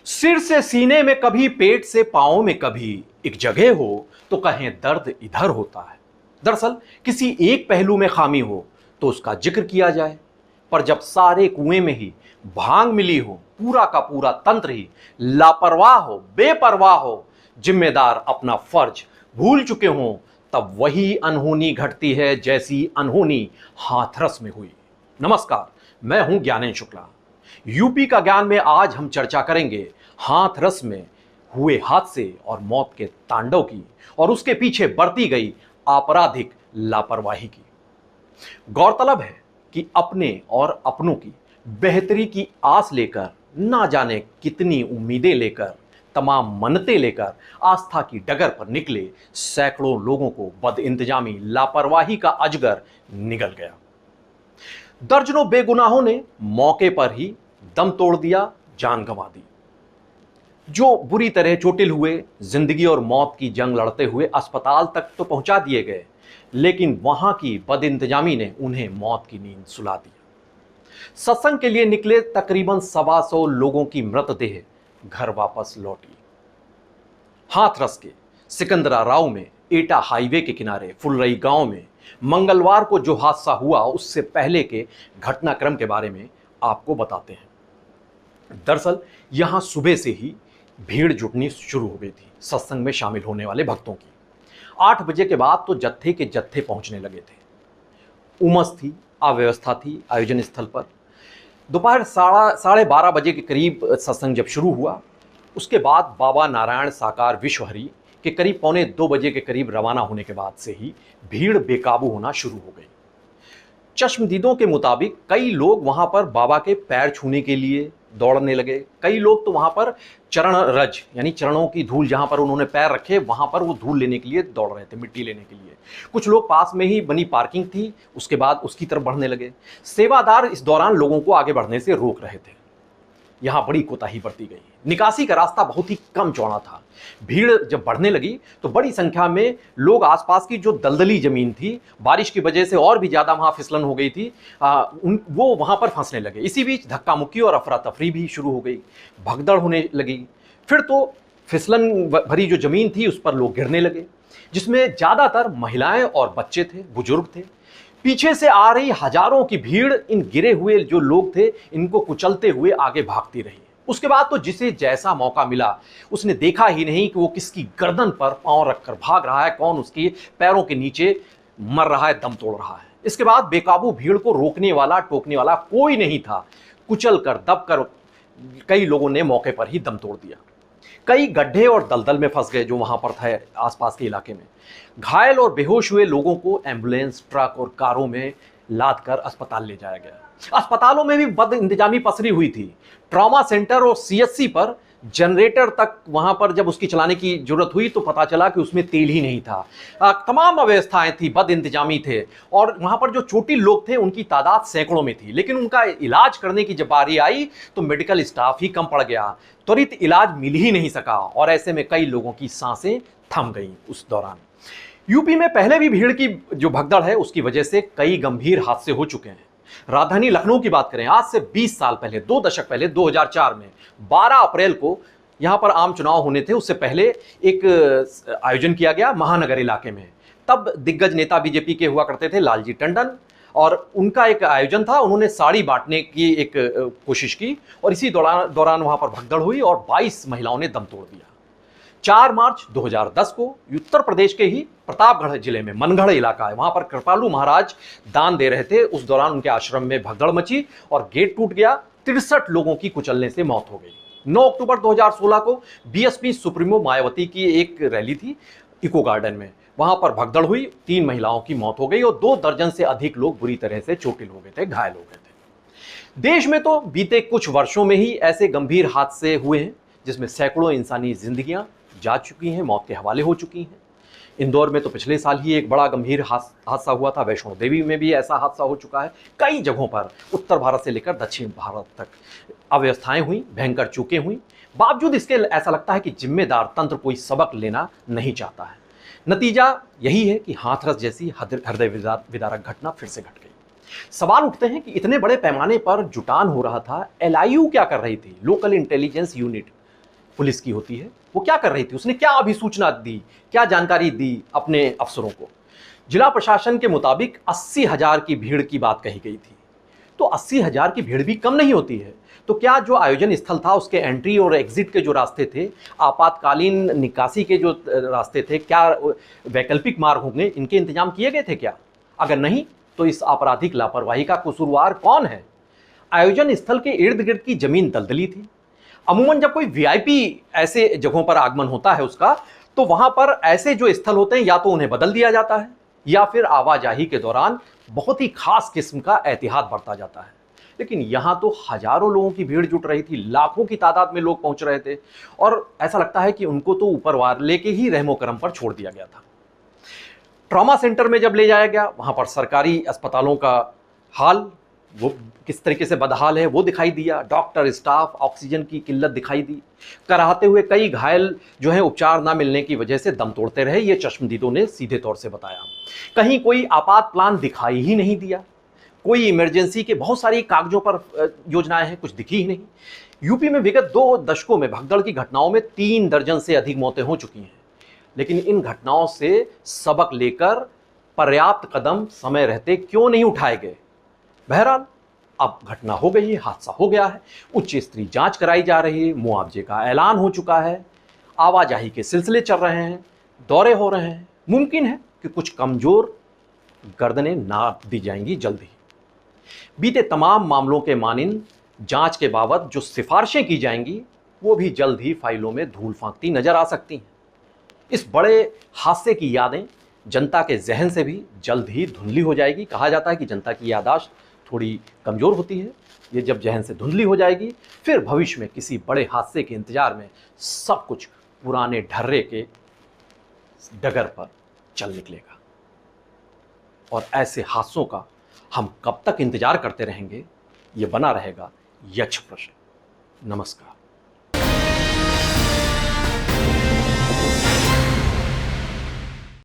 सिर से सीने में कभी, पेट से पांव में कभी, एक जगह हो तो कहें दर्द इधर होता है। दरअसल किसी एक पहलू में खामी हो तो उसका जिक्र किया जाए, पर जब सारे कुएं में ही भांग मिली हो, पूरा का पूरा तंत्र ही लापरवाह हो, बेपरवाह हो, जिम्मेदार अपना फर्ज भूल चुके हों, तब वही अनहोनी घटती है जैसी अनहोनी हाथरस में हुई। नमस्कार, मैं हूं ज्ञानेंद्र शुक्ला। यूपी का ज्ञान में आज हम चर्चा करेंगे हाथरस में हुए हादसे और मौत के तांडव की, और उसके पीछे बरती गई आपराधिक लापरवाही की। गौरतलब है कि अपने और अपनों की बेहतरी की आस लेकर, ना जाने कितनी उम्मीदें लेकर, तमाम मन्नतें लेकर आस्था की डगर पर निकले सैकड़ों लोगों को बदइंतजामी लापरवाही का अजगर निगल गया। दर्जनों बेगुनाहों ने मौके पर ही दम तोड़ दिया, जान गंवा दी। जो बुरी तरह चोटिल हुए, जिंदगी और मौत की जंग लड़ते हुए अस्पताल तक तो पहुंचा दिए गए, लेकिन वहां की बदइंतजामी ने उन्हें मौत की नींद सुला दी। सत्संग के लिए निकले तकरीबन 125 लोगों की मृतदेह घर वापस लौटी। हाथरस के सिकंदरा राव में एटा हाईवे के किनारे फुलरई गांव में मंगलवार को जो हादसा हुआ, उससे पहले के घटनाक्रम के बारे में आपको बताते हैं। दरअसल यहां सुबह से ही भीड़ जुटनी शुरू हो गई थी सत्संग में शामिल होने वाले भक्तों की। 8 बजे के बाद तो जत्थे के जत्थे पहुंचने लगे थे। उमस थी, अव्यवस्था थी आयोजन स्थल पर। दोपहर 12:30 बजे के करीब सत्संग जब शुरू हुआ, उसके बाद बाबा नारायण साकार विश्वहरि के करीब 1:45 के करीब रवाना होने के बाद से ही भीड़ बेकाबू होना शुरू हो गई। चश्मदीदों के मुताबिक कई लोग वहां पर बाबा के पैर छूने के लिए दौड़ने लगे। कई लोग तो वहां पर चरण रज यानी चरणों की धूल, जहां पर उन्होंने पैर रखे वहां पर वो धूल लेने के लिए दौड़ रहे थे, मिट्टी लेने के लिए। कुछ लोग पास में ही बनी पार्किंग थी, उसके बाद उसकी तरफ बढ़ने लगे। सेवादार इस दौरान लोगों को आगे बढ़ने से रोक रहे थे। यहां बड़ी कोताही बरती गई। निकासी का रास्ता बहुत ही कम चौड़ा था। भीड़ जब बढ़ने लगी तो बड़ी संख्या में लोग आसपास की जो दलदली जमीन थी, बारिश की वजह से और भी ज्यादा वहां फिसलन हो गई थी, वो वहां पर फंसने लगे। इसी बीच धक्का मुक्की और अफरा तफरी भी शुरू हो गई, भगदड़ होने लगी। फिर तो फिसलन भरी जो जमीन थी उस पर लोग गिरने लगे, जिसमें ज्यादातर महिलाएं और बच्चे थे, बुजुर्ग थे। पीछे से आ रही हजारों की भीड़ इन गिरे हुए जो लोग थे इनको कुचलते हुए आगे भागती रही। उसके बाद तो जिसे जैसा मौका मिला उसने देखा ही नहीं कि वो किसकी गर्दन पर पांव रखकर भाग रहा है, कौन उसके पैरों के नीचे मर रहा है, दम तोड़ रहा है। इसके बाद बेकाबू भीड़ को रोकने वाला, टोकने वाला कोई नहीं था। कुचल कर, दब कर कई लोगों ने मौके पर ही दम तोड़ दिया। कई गड्ढे और दलदल में फंस गए जो वहां पर थे आसपास के इलाके में। घायल और बेहोश हुए लोगों को एम्बुलेंस, ट्रक और कारों में लाद कर अस्पताल ले जाया गया। अस्पतालों में भी बद इंतजामी पसरी हुई थी। ट्रॉमा सेंटर और सीएचसी पर जनरेटर तक वहां पर जब उसकी चलाने की जरूरत हुई तो पता चला कि उसमें तेल ही नहीं था। तमाम अव्यवस्थाएं थी, बद इंतजामी थे, और वहां पर जो चोटिल लोग थे उनकी तादाद सैकड़ों में थी। लेकिन उनका इलाज करने की जब बारी आई तो मेडिकल स्टाफ ही कम पड़ गया, त्वरित इलाज मिल ही नहीं सका, और ऐसे में कई लोगों की सांसें थम गईं। उस दौरान यूपी में पहले भी भीड़ की जो भगदड़ है उसकी वजह से कई गंभीर हादसे हो चुके हैं। राजधानी लखनऊ की बात करें, आज से 20 साल पहले, 2 दशक पहले, 2004 में 12 अप्रैल को यहां पर आम चुनाव होने थे। उससे पहले एक आयोजन किया गया महानगर इलाके में। तब दिग्गज नेता बीजेपी के हुआ करते थे लालजी टंडन, और उनका एक आयोजन था। उन्होंने साड़ी बांटने की एक कोशिश की, और इसी दौरान वहां पर भगदड़ हुई और 22 महिलाओं ने दम तोड़ दिया। 4 मार्च 2010 को उत्तर प्रदेश के ही प्रतापगढ़ जिले में मनगढ़ इलाका है, वहां पर कृपालू महाराज दान दे रहे थे। उस दौरान उनके आश्रम में भगदड़ मची और गेट टूट गया। 63 लोगों की कुचलने से मौत हो गई। 9 अक्टूबर 2016 को बीएसपी सुप्रीमो मायावती की एक रैली थी इको गार्डन में, वहां पर भगदड़ हुई, 3 महिलाओं की मौत हो गई और 2 दर्जन से अधिक लोग बुरी तरह से चोटिल हो गए थे, घायल हो गए थे। देश में तो बीते कुछ वर्षों में ही ऐसे गंभीर हादसे हुए हैं जिसमें सैकड़ों इंसानी जिंदगियां जा चुकी हैं, मौत के हवाले हो चुकी हैं। इंदौर में तो पिछले साल ही एक बड़ा गंभीर हादसा हुआ था। वैष्णो देवी में भी ऐसा हादसा हो चुका है। कई जगहों पर उत्तर भारत से लेकर दक्षिण भारत तक अव्यवस्थाएं हुई, भयंकर चूकें हुई। बावजूद इसके ऐसा लगता है कि जिम्मेदार तंत्र कोई सबक लेना नहीं चाहता है। नतीजा यही है कि हाथरस जैसी हृदय विदारक घटना फिर से घट गई। सवाल उठते हैं कि इतने बड़े पैमाने पर जुटान हो रहा था, एलआईयू क्या कर रही थी, लोकल इंटेलिजेंस यूनिट, पुलिस की होती है। वो क्या कर रही थी, उसने क्या अभिसूचना दी, क्या जानकारी दी अपने अफसरों को। जिला प्रशासन के मुताबिक 80,000 की भीड़ की बात कही गई थी। तो 80,000 की भीड़ भी कम नहीं होती है। तो क्या जो आयोजन स्थल था उसके एंट्री और एग्जिट के जो रास्ते थे, आपातकालीन निकासी के जो रास्ते थे, क्या वैकल्पिक मार्ग होंगे, इनके इंतजाम किए गए थे क्या? अगर नहीं तो इस आपराधिक लापरवाही का कसूरवार कौन है? आयोजन स्थल के इर्द गिर्द की जमीन दलदली थी। अमूमन जब कोई वीआईपी ऐसे जगहों पर आगमन होता है उसका, तो वहां पर ऐसे जो स्थल होते हैं या तो उन्हें बदल दिया जाता है या फिर आवाजाही के दौरान बहुत ही खास किस्म का एहतियात बरता जाता है। लेकिन यहां तो हजारों लोगों की भीड़ जुट रही थी, लाखों की तादाद में लोग पहुंच रहे थे और ऐसा लगता है कि उनको तो ऊपर वाले के ही रहमो करम पर छोड़ दिया गया था। ट्रॉमा सेंटर में जब ले जाया गया, वहां पर सरकारी अस्पतालों का हाल वो किस तरीके से बदहाल है वो दिखाई दिया। डॉक्टर, स्टाफ, ऑक्सीजन की किल्लत दिखाई दी। कराहते हुए कई घायल जो है उपचार ना मिलने की वजह से दम तोड़ते रहे, ये चश्मदीदों ने सीधे तौर से बताया। कहीं कोई आपात प्लान दिखाई ही नहीं दिया। कोई इमरजेंसी के बहुत सारी कागजों पर योजनाएं हैं, कुछ दिखी ही नहीं। यूपी में विगत 2 दशकों में भगदड़ की घटनाओं में 3 दर्जन से अधिक मौतें हो चुकी हैं। लेकिन इन घटनाओं से सबक लेकर पर्याप्त कदम समय रहते क्यों नहीं उठाए गए? बहरहाल अब घटना हो गई है, हादसा हो गया है, उच्च स्तरीय जांच कराई जा रही है, मुआवजे का ऐलान हो चुका है, आवाजाही के सिलसिले चल रहे हैं, दौरे हो रहे हैं। मुमकिन है कि कुछ कमजोर गर्दनें नाप दी जाएंगी जल्द ही। बीते तमाम मामलों के मानिंद जांच के बाबत जो सिफारिशें की जाएंगी वो भी जल्द ही फाइलों में धूल फांकती नजर आ सकती हैं। इस बड़े हादसे की यादें जनता के जहन से भी जल्द ही धुंधली हो जाएगी। कहा जाता है कि जनता की याददाश्त थोड़ी कमजोर होती है। ये जब जहन से धुंधली हो जाएगी फिर भविष्य में किसी बड़े हादसे के इंतजार में सब कुछ पुराने ढर्रे के डगर पर चल निकलेगा। और ऐसे हादसों का हम कब तक इंतजार करते रहेंगे, ये बना रहेगा यक्ष प्रश्न। नमस्कार।